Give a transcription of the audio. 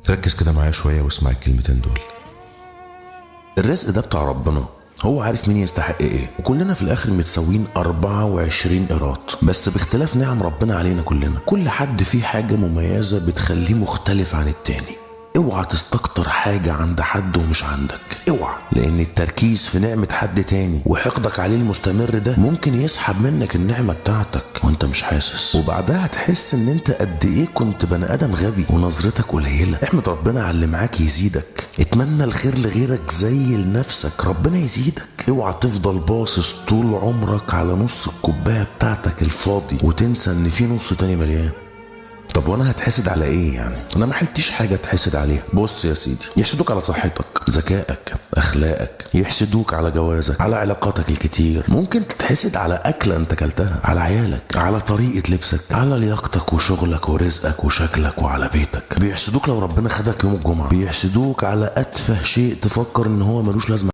ركز كده معايا شوية واسمع الكلمتين دول. الرزق ده بتاع ربنا، هو عارف مين يستحق ايه، وكلنا في الاخر متساويين 24 قيراط، بس باختلاف نعم ربنا علينا كلنا. كل حد فيه حاجة مميزة بتخليه مختلف عن التاني. اوعى تستكتر حاجة عند حد ومش عندك، اوعى، لان التركيز في نعمة حد تاني وحقدك عليه المستمر ده ممكن يسحب منك النعمة بتاعتك وانت مش حاسس، وبعدها تحس ان انت قد ايه كنت بني ادم غبي ونظرتك قليلة. احمد ربنا على اللي معاك يزيدك، اتمنى الخير لغيرك زي لنفسك ربنا يزيدك. اوعى تفضل باصص طول عمرك على نص الكوباية بتاعتك الفاضي وتنسى ان في نص تاني مليان. طب وانا هتحسد على ايه يعني؟ انا ما حلتيش حاجه اتحسد عليها. بص يا سيدي، يحسدوك على صحتك، ذكائك، اخلاقك، يحسدوك على جوازك، على علاقاتك الكتير، ممكن تتحسد على اكله انت اكلتها، على عيالك، على طريقه لبسك، على لياقتك وشغلك ورزقك وشكلك وعلى بيتك. بيحسدوك لو ربنا خدك يوم الجمعه، بيحسدوك على اتفه شيء تفكر ان هو ملوش لازمه